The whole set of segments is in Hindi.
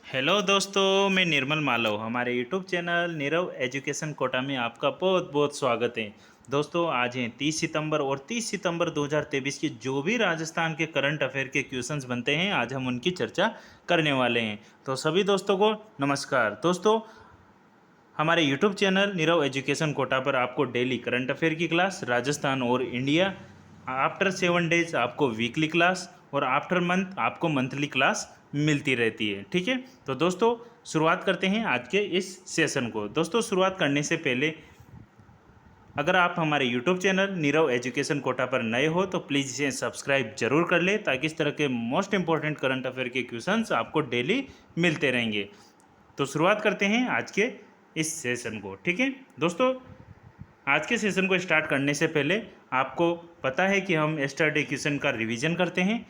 हेलो दोस्तों, मैं निर्मल मालव। हमारे YouTube channel Nirav education Kota में आपका बहुत बहुत स्वागत है। दोस्तों, आज हैं 30 सितंबर और 30 सितंबर 2023 की जो भी राजस्थान के करंट अफेयर के क्वेश्चंस बनते हैं, आज हम उनकी चर्चा करने वाले हैं। तो सभी दोस्तों को नमस्कार। दोस्तों, हमारे YouTube channel Nirav education Kota पर आपको डेली करंट अफेयर की क्लास, राजस्थान और इंडिया, आफ्टर 7 डेज आपको वीकली क्लास और आफ्टर मंथ आपको मंथली क्लास मिलती रहती है। ठीक है, तो दोस्तों शुरुआत करते हैं आज के इस सेशन को। दोस्तों, शुरुआत करने से पहले अगर आप हमारे YouTube channel Nirav education Kota पर नए हो तो प्लीज़ इसे सब्सक्राइब जरूर कर ले, ताकि इस तरह के मोस्ट इंपॉर्टेंट करंट अफेयर के क्वेश्चंस आपको डेली मिलते रहेंगे। तो शुरुआत करते हैं आज के इस सेशन को। ठीक है दोस्तों, आज के सेशन को स्टार्ट करने से पहले आपको पता है कि हम यस्टरडे क्वेश्चन का रिवीजन करते हैं।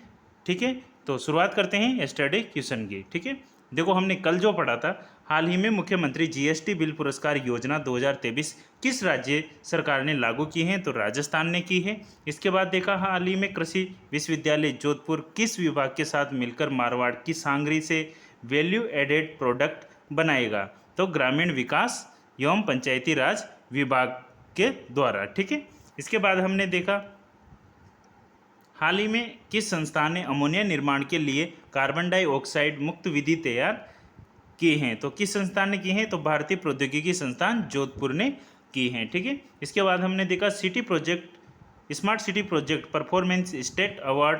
ठीक है, तो शुरुआत करते हैं यस्टरडे क्वेश्चन की। ठीक है, देखो हमने कल जो पढ़ा था, हाल ही में मुख्यमंत्री जीएसटी बिल पुरस्कार योजना 2023 किस राज्य सरकार ने लागू की है? तो राजस्थान ने की है। इसके बाद देखा, हाल ही में कृषि विश्वविद्यालय जोधपुर किस विभाग के साथ मिलकर मारवाड़ की सांगरी से वैल्यू एडेड प्रोडक्ट बनाएगा? तो ग्रामीण विकास एवं पंचायती राज विभाग के द्वारा। ठीक है, इसके बाद हमने देखा, हाल ही में किस संस्थान ने अमोनिया निर्माण के लिए कार्बन डाइऑक्साइड मुक्त विधि तैयार की हैं? तो किस संस्थान ने की हैं? तो भारतीय प्रौद्योगिकी संस्थान जोधपुर ने की हैं। ठीक है, इसके बाद हमने देखा, city project smart city project performance state award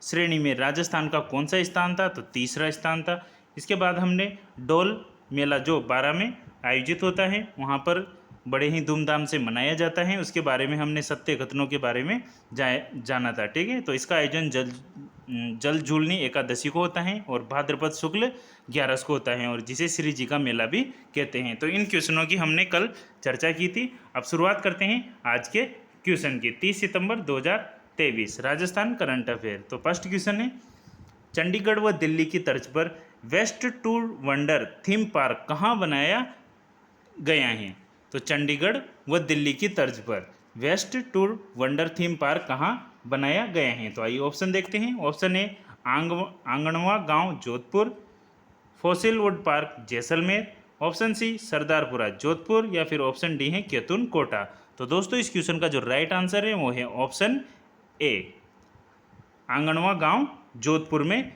श्रेणी में राजस्थान का कौन सा स्थान था? तो तीसरा स्थान था। इसके बाद हमने डोल मेला जो 12 में आयोजित होता है, वहाँ पर बड़े ही धूमधाम से मनाया जाता है, उसके बारे में हमने सत्य कथनों के बारे में जाना था। ठीक है, तो इसका आयोजन जल झूलनी एकादशी को होता है और भाद्रपद शुक्ल 11 को होता है, और जिसे श्री जी का मेला भी कहते हैं। तो इन क्वेश्चनों की हमने कल चर्चा की थी। अब शुरुआत करते हैं आज के क्वेश्चन की। 30 सितंबर 2023 राजस्थान करंट अफेयर। तो फर्स्ट क्वेश्चन है, चंडीगढ़ व दिल्ली की तर्ज पर waste to wonder theme park कहाँ बनाया गया है? तो चंडीगढ़ व दिल्ली की तर्ज पर waste to wonder theme park कहाँ बनाया गया है? तो आइए ऑप्शन देखते हैं। ऑप्शन ए आंगणवा गांव Jodhpur, fossil wood park Jaisalmer, option C Sardarpura Jodhpur, या फिर ऑप्शन डी है केतुन कोटा। तो दोस्तों, इस क्वेश्चन का जो राइट आंसर है वो है ऑप्शन ए, आंगणवा गांव जोधपुर में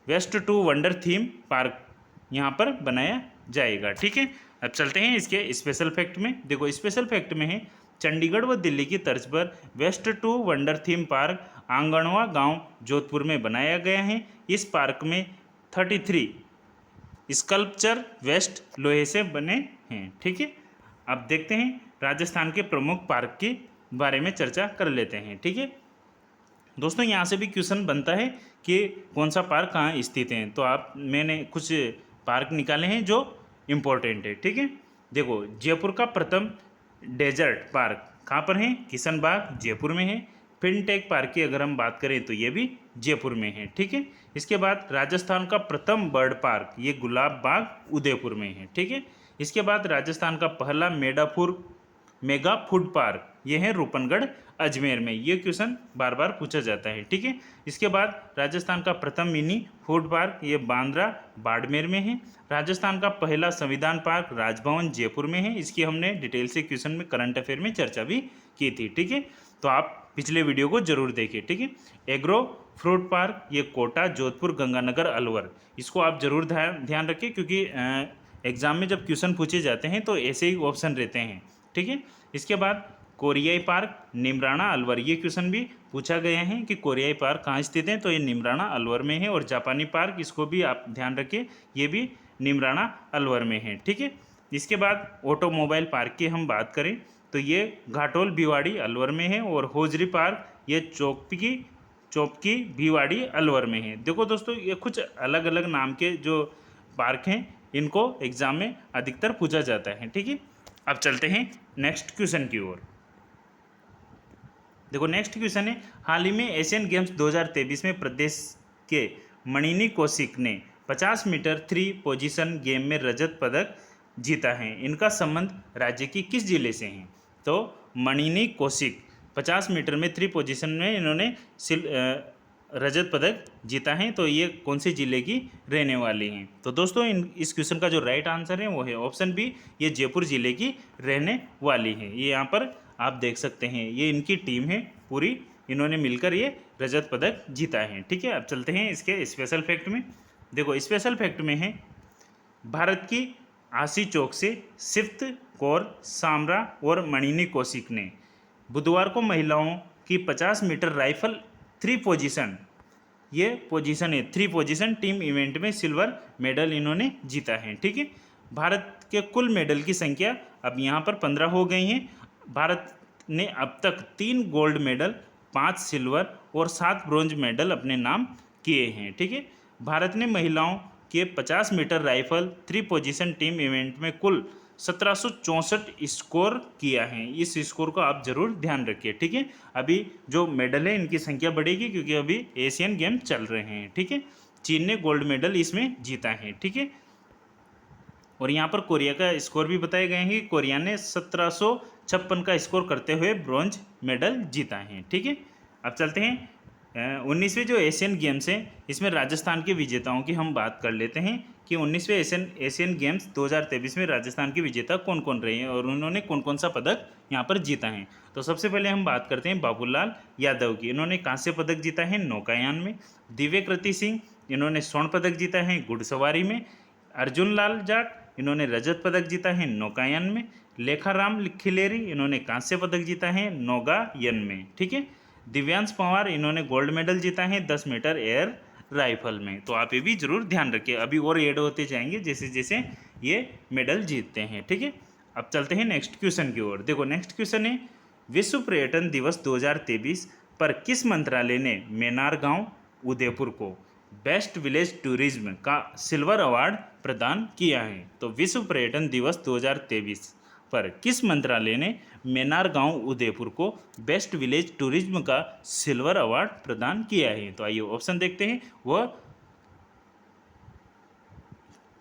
waste to wonder theme park यहाँ पर बनाया जाएगा। ठीक है, अब चलते हैं इसके स्पेशल फैक्ट में। देखो, स्पेशल फैक्ट में है, चंडीगढ़ व दिल्ली की तर्ज पर waste to wonder theme park Anganwa गांव जोधपुर में बनाया गया है। इस पार्क में 33 स्कल्पचर वेस्ट लोहे से बने हैं। ठीक है, अब देखते हैं राजस्थान के प्रमुख पार्क के बारे में चर्चा कर लेते हैं। ठीक है दोस्तों, यहाँ से भी क्वेश्चन बनता है कि कौन सा पार्क कहाँ स्थित है। तो मैंने कुछ पार्क निकाले हैं जो इम्पोर्टेंट है। ठीक है, देखो, जयपुर का प्रथम डेजर्ट पार्क कहाँ पर है? किशन बाग जयपुर में है। फिनटेक पार्क की अगर हम बात करें तो ये भी जयपुर में है। ठीक है, इसके बाद राजस्थान का प्रथम बर्ड पार्क, ये गुलाब बाग उदयपुर में है। ठीक है, इसके बाद राजस्थान का पहला मेगा फूड पार्क, ये है रूपनगढ़ अजमेर में। ये क्वेश्चन बार बार पूछा जाता है। ठीक है, इसके बाद राजस्थान का प्रथम मिनी फूड पार्क, ये बांद्रा बाड़मेर में है। राजस्थान का पहला संविधान पार्क राजभवन जयपुर में है। इसकी हमने डिटेल से क्वेश्चन में करंट अफेयर में चर्चा भी की थी। ठीक है, तो आप पिछले वीडियो को जरूर देखें। ठीक है, एग्रो फ्रूट पार्क, ये कोटा जोधपुर गंगानगर अलवर, इसको आप जरूर ध्यान रखें, क्योंकि एग्जाम में जब क्वेश्चन पूछे जाते हैं तो ऐसे ही ऑप्शन रहते हैं। ठीक है, इसके बाद कोरियाई पार्क निमराना अलवर, ये क्वेश्चन भी पूछा गया है कि कोरियाई पार्क कहाँ स्थित है? तो ये निमराना अलवर में है। और जापानी पार्क, इसको भी आप ध्यान रखें, ये भी निमराना अलवर में है। ठीक है, इसके बाद ऑटोमोबाइल पार्क की हम बात करें तो ये घाटोल भिवाड़ी अलवर में है। और होजरी पार्क, ये चौपकी भिवाड़ी अलवर में है। देखो दोस्तों, ये कुछ अलग अलग नाम के जो पार्क हैं, इनको एग्जाम में अधिकतर पूछा जाता है। ठीक है, अब चलते हैं नेक्स्ट क्वेश्चन की ओर। देखो, नेक्स्ट क्वेश्चन है, हाल ही में एशियन गेम्स 2023 में प्रदेश के मणिनी कौशिक ने 50 मीटर 3 पोजीशन गेम में रजत पदक जीता है। इनका संबंध राज्य की किस जिले से है? तो मणिनी कौशिक 50 मीटर में 3 पोजीशन में इन्होंने रजत पदक जीता है। तो ये कौन से ज़िले की रहने वाली हैं? तो दोस्तों इस क्वेश्चन का जो राइट आंसर है वो है ऑप्शन बी, ये जयपुर ज़िले की रहने वाली है। ये यहाँ पर आप देख सकते हैं, ये इनकी टीम है पूरी, इन्होंने मिलकर ये रजत पदक जीता है। ठीक है, अब चलते हैं इसके स्पेशल फैक्ट में। देखो स्पेशल फैक्ट में है, भारत की आशी चौक से सिफ्त कौर सामरा और मणिनी कौशिक ने बुधवार को महिलाओं की 50 मीटर राइफल 3 पोजीशन, ये पोजीशन है 3 पोजीशन टीम इवेंट में सिल्वर मेडल इन्होंने जीता है। ठीक है, भारत के कुल मेडल की संख्या अब यहाँ पर 15 हो गई हैं। भारत ने अब तक 3 गोल्ड मेडल, 5 सिल्वर और 7 ब्रोंज मेडल अपने नाम किए हैं। ठीक है, भारत ने महिलाओं के 50 metre rifle 3 position team event में कुल 1764 स्कोर किया है। इस स्कोर को आप जरूर ध्यान रखिए। ठीक है, अभी जो मेडल है इनकी संख्या बढ़ेगी क्योंकि अभी एशियन गेम चल रहे हैं। ठीक है, चीन ने गोल्ड मेडल इसमें जीता है। ठीक है, और यहाँ पर कोरिया का स्कोर भी बताए गए हैं कि कोरिया ने 1756 का स्कोर करते हुए ब्रॉन्ज मेडल जीता है। ठीक है, अब चलते हैं 19वें जो एशियन गेम्स हैं इसमें राजस्थान के विजेताओं की हम बात कर लेते हैं कि 19वें एशियन गेम्स 2023 में राजस्थान के विजेता कौन कौन रहे हैं और उन्होंने कौन कौन सा पदक यहाँ पर जीता है। तो सबसे पहले हम बात करते हैं बाबूलाल यादव की, इन्होंने कांस्य पदक जीता है नौकायान में। दिव्यकृति सिंह, इन्होंने स्वर्ण पदक जीता है घुड़सवारी में। अर्जुन लाल जाट, इन्होंने रजत पदक जीता है नौकायन में। लेखाराम खिलेरी, इन्होंने कांस्य पदक जीता है नौकायन में। ठीक है, दिव्यांश पवार, इन्होंने गोल्ड मेडल जीता है 10 मीटर एयर राइफल में। तो आप ये भी जरूर ध्यान रखिए, अभी और ऐड होते जाएंगे जैसे जैसे ये मेडल जीतते हैं। ठीक है, अब चलते हैं नेक्स्ट क्वेश्चन की ओर। देखो नेक्स्ट क्वेश्चन है, विश्व पर्यटन दिवस 2023 पर किस मंत्रालय ने मेनार गांव उदयपुर को बेस्ट विलेज टूरिज्म का सिल्वर अवार्ड प्रदान किया है? तो विश्व पर्यटन दिवस 2023 पर किस मंत्रालय ने मेनार गांव उदयपुर को बेस्ट विलेज टूरिज्म का सिल्वर अवार्ड प्रदान किया है? तो आइए ऑप्शन देखते हैं, वह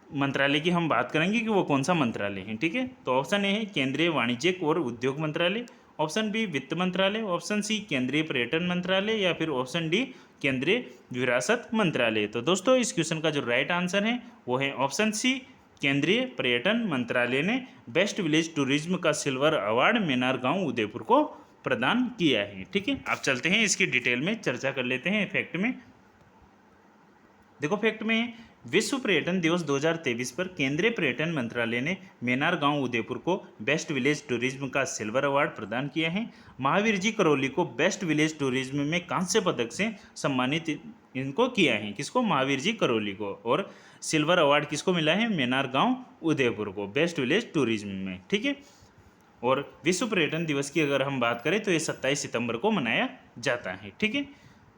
मंत्रालय की हम बात करेंगे कि वो कौन सा मंत्रालय है। ठीक है, तो ऑप्शन ए है केंद्रीय वाणिज्यिक और उद्योग मंत्रालय, ऑप्शन बी वित्त मंत्रालय, ऑप्शन सी केंद्रीय पर्यटन मंत्रालय या फिर ऑप्शन डी केंद्रीय विरासत मंत्रालय। तो दोस्तों इस क्वेश्चन का जो राइट आंसर है वो है ऑप्शन सी, केंद्रीय पर्यटन मंत्रालय ने बेस्ट विलेज टूरिज्म का सिल्वर अवार्ड मेनार गांव उदयपुर को प्रदान किया है। ठीक है, आप चलते हैं इसकी डिटेल में चर्चा कर लेते हैं फैक्ट में। देखो फैक्ट में, विश्व पर्यटन दिवस 2023 पर केंद्रीय पर्यटन मंत्रालय ने मेनार गांव उदयपुर को बेस्ट विलेज टूरिज्म का सिल्वर अवार्ड प्रदान किया है। महावीर जी करौली को बेस्ट विलेज टूरिज्म में कांस्य पदक से सम्मानित इनको किया है। किसको? महावीर जी करौली को। और सिल्वर अवार्ड किसको मिला है? मेनार गांव उदयपुर को बेस्ट विलेज टूरिज्म में। ठीक है, और विश्व पर्यटन दिवस की अगर हम बात करें तो ये 27 सितंबर को मनाया जाता है। ठीक है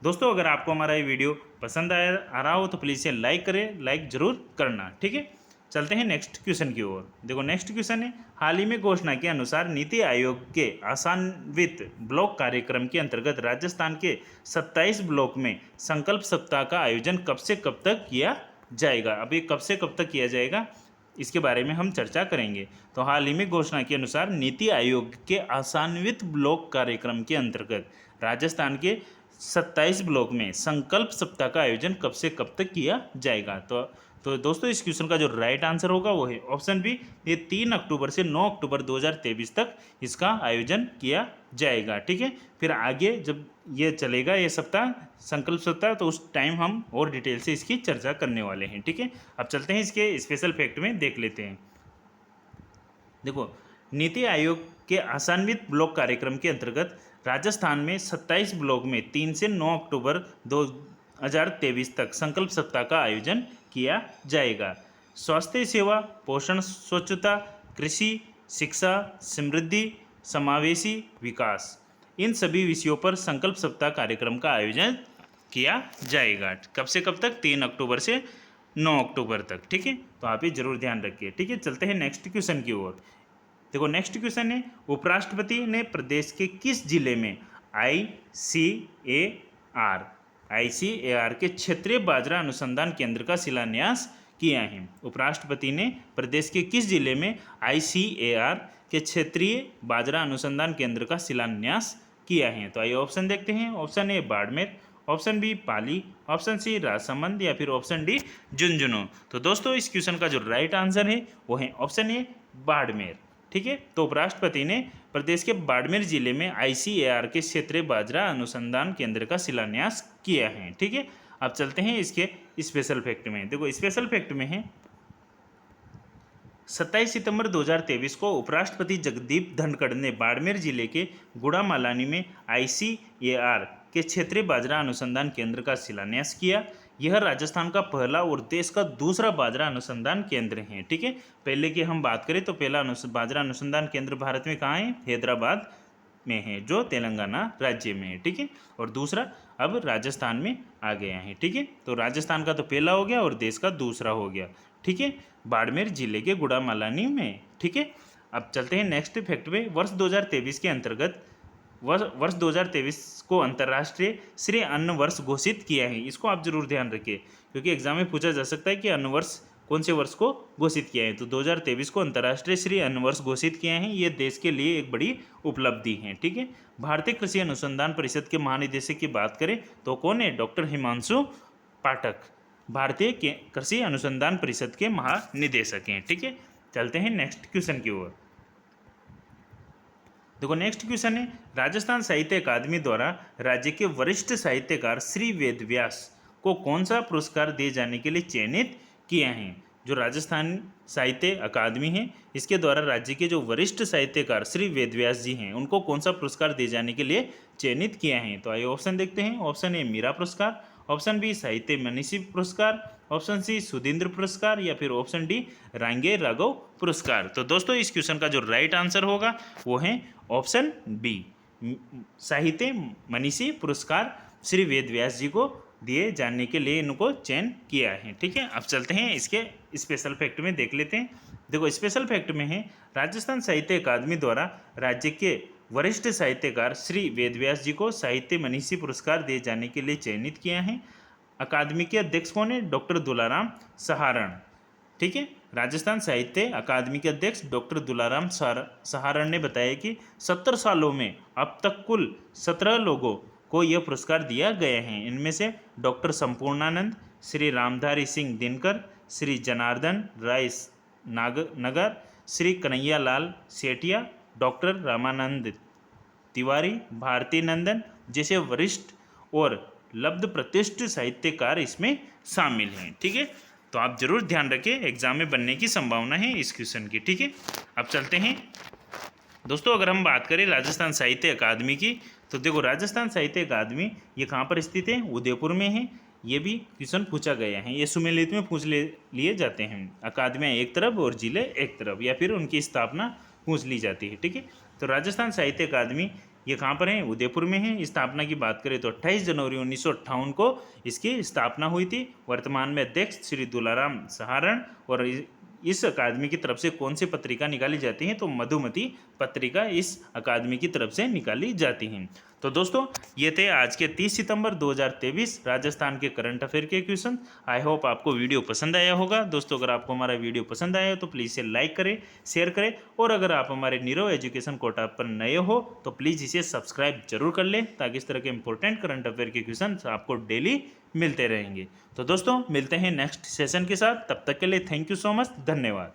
दोस्तों, अगर आपको हमारा ये वीडियो पसंद आ रहा हो तो प्लीज़ इसे लाइक करें, लाइक जरूर करना। ठीक है, चलते हैं नेक्स्ट क्वेश्चन की ओर। देखो नेक्स्ट क्वेश्चन है, हाल ही में घोषणा के अनुसार नीति आयोग के आसान्वित ब्लॉक कार्यक्रम के अंतर्गत राजस्थान के 27 ब्लॉक में संकल्प सप्ताह का आयोजन कब से कब तक किया जाएगा? अब ये कब से कब तक किया जाएगा इसके बारे में हम चर्चा करेंगे। तो हाल ही में घोषणा के अनुसार नीति आयोग के आसान्वित ब्लॉक कार्यक्रम के अंतर्गत राजस्थान के 27 ब्लॉक में संकल्प सप्ताह का आयोजन कब से कब तक किया जाएगा? तो दोस्तों इस क्वेश्चन का जो राइट आंसर होगा वो है ऑप्शन बी, ये 3 अक्टूबर से 9 अक्टूबर 2023 तक इसका आयोजन किया जाएगा। ठीक है, फिर आगे जब ये चलेगा ये सप्ताह, संकल्प सप्ताह, तो उस टाइम हम और डिटेल से इसकी चर्चा करने वाले हैं। ठीक है, अब चलते हैं इसके स्पेशल फैक्ट में देख लेते हैं। देखो नीति आयोग के आसान्वित ब्लॉक कार्यक्रम के अंतर्गत राजस्थान में 27 ब्लॉक में 3 से 9 अक्टूबर 2023 तक संकल्प सप्ताह का आयोजन किया जाएगा। स्वास्थ्य सेवा, पोषण, स्वच्छता, कृषि, शिक्षा, समृद्धि, समावेशी विकास, इन सभी विषयों पर संकल्प सप्ताह कार्यक्रम का आयोजन किया जाएगा। कब से कब तक? 3 अक्टूबर से 9 अक्टूबर तक। ठीक है, तो आप ये जरूर ध्यान रखिए। ठीक है, चलते हैं नेक्स्ट क्वेश्चन की ओर। देखो नेक्स्ट क्वेश्चन है, उपराष्ट्रपति ने प्रदेश के किस जिले में ICAR के क्षेत्रीय बाजरा अनुसंधान केंद्र का शिलान्यास किया है? उपराष्ट्रपति ने प्रदेश के किस जिले में ICAR के क्षेत्रीय बाजरा अनुसंधान केंद्र का शिलान्यास किया है? तो आइए ऑप्शन देखते हैं। Option A Barmer, option B Pali, option C Rajsamand या फिर ऑप्शन डी झुंझुनू। तो दोस्तों इस क्वेश्चन का जो राइट आंसर है वो है ऑप्शन ए बाड़मेर। ठीक है, तो उपराष्ट्रपति ने प्रदेश के बाड़मेर जिले में ICAR के क्षेत्रीय बाजरा अनुसंधान केंद्र का शिलान्यास किया है। ठीक है, अब चलते हैं इसके स्पेशल फैक्ट में। देखो स्पेशल फैक्ट में है 27 सितंबर 2023 को उपराष्ट्रपति जगदीप धनखड़ ने बाड़मेर जिले के गुड़ामालानी में ICAR के क्षेत्रीय बाजरा अनुसंधान केंद्र का शिलान्यास किया। यह राजस्थान का पहला और देश का दूसरा बाजरा अनुसंधान केंद्र है। ठीक है, पहले की हम बात करें तो पहला बाजरा अनुसंधान केंद्र भारत में कहाँ है? हैदराबाद में है, जो तेलंगाना राज्य में है। ठीक है, और दूसरा अब राजस्थान में आ गया है। ठीक है, तो राजस्थान का तो पहला हो गया और देश का दूसरा हो गया। ठीक है, बाड़मेर जिले के गुड़ामालानी में। ठीक है, अब चलते हैं नेक्स्ट फैक्ट पे। वर्ष 2023 के अंतर्गत वर्ष 2023 को अंतर्राष्ट्रीय श्री अन्न वर्ष घोषित किया है। इसको आप जरूर ध्यान रखिए, क्योंकि एग्जाम में पूछा जा सकता है कि अन्न वर्ष कौन से वर्ष को घोषित किया है। तो 2023 को अंतर्राष्ट्रीय श्री अन्न वर्ष घोषित किया है। ये देश के लिए एक बड़ी उपलब्धि है। ठीक है, भारतीय कृषि अनुसंधान परिषद के महानिदेशक की बात करें तो कौन है? डॉक्टर हिमांशु पाठक, भारतीय कृषि अनुसंधान परिषद के महानिदेशक हैं। ठीक है, चलते हैं नेक्स्ट क्वेश्चन की ओर। देखो नेक्स्ट क्वेश्चन है, राजस्थान साहित्य अकादमी द्वारा राज्य के वरिष्ठ साहित्यकार श्री वेद व्यास को कौन सा पुरस्कार दिए जाने के लिए चयनित किया है? जो राजस्थान साहित्य अकादमी है इसके द्वारा राज्य के जो वरिष्ठ साहित्यकार श्री वेद व्यास जी हैं उनको कौन सा पुरस्कार दिए जाने के लिए चयनित किया है? तो आइए ऑप्शन देखते हैं। ऑप्शन ए मीरा पुरस्कार, ऑप्शन बी साहित्य मनीषी पुरस्कार, ऑप्शन सी सुधींद्र पुरस्कार या फिर ऑप्शन डी रांगे राघव पुरस्कार। तो दोस्तों इस क्वेश्चन का जो राइट आंसर होगा वो है ऑप्शन बी, साहित्य मनीषी पुरस्कार श्री वेद व्यास जी को दिए जाने के लिए इनको चयन किया है। ठीक है, अब चलते हैं इसके स्पेशल फैक्ट में देख लेते हैं। देखो स्पेशल फैक्ट में है, राजस्थान साहित्य अकादमी द्वारा राज्य के वरिष्ठ साहित्यकार श्री वेद व्यास जी को साहित्य मनीषी पुरस्कार दिए जाने के लिए चयनित किया है। अकादमी के अध्यक्ष कौन है? डॉक्टर दुलाराम सहारण। ठीक है, राजस्थान साहित्य अकादमी के अध्यक्ष डॉक्टर दुलाराम सहारण ने बताया कि 70 सालों में अब तक कुल 17 लोगों को यह पुरस्कार दिया गया है। इनमें से डॉक्टर संपूर्णानंद, श्री रामधारी सिंह दिनकर, श्री जनार्दन राय नगर, श्री कन्हैया लाल सेठिया, डॉक्टर रामानंद तिवारी, भारती नंदन जैसे वरिष्ठ और लब्ध प्रतिष्ठित साहित्यकार इसमें शामिल हैं। ठीक है, तो आप जरूर ध्यान रखें, एग्जाम में बनने की संभावना है इस क्वेश्चन की। ठीक है, अब चलते हैं दोस्तों, अगर हम बात करें राजस्थान साहित्य अकादमी की तो देखो राजस्थान साहित्य अकादमी ये कहाँ पर स्थित है? उदयपुर में है। ये भी क्वेश्चन पूछा गया है, ये सुमेलित में पूछ लिए जाते हैं। अकादमियाँ एक तरफ और जिले एक तरफ, या फिर उनकी स्थापना पूछ ली जाती है। ठीक है, तो राजस्थान साहित्य अकादमी ये कहाँ पर है? उदयपुर में है। स्थापना की बात करें तो 28 जनवरी 1958 को इसकी स्थापना हुई थी। वर्तमान में अध्यक्ष श्री दुलाराम सहारण। और इस अकादमी की तरफ से कौन सी पत्रिका निकाली जाती है? तो मधुमती पत्रिका इस अकादमी की तरफ से निकाली जाती हैं। तो दोस्तों ये थे आज के 30 सितंबर 2023 राजस्थान के करंट अफेयर के क्वेश्चन। आई होप आपको वीडियो पसंद आया होगा। दोस्तों अगर आपको हमारा वीडियो पसंद आया तो प्लीज़ इसे लाइक करें, शेयर करें, और अगर आप हमारे नीरव एजुकेशन कोटा पर नए हो तो प्लीज़ इसे सब्सक्राइब जरूर कर लें, ताकि इस तरह के इंपॉर्टेंट करंट अफेयर के क्वेश्चन आपको डेली मिलते रहेंगे। तो दोस्तों मिलते हैं नेक्स्ट सेशन के साथ, तब तक के लिए थैंक यू सो मच, धन्यवाद।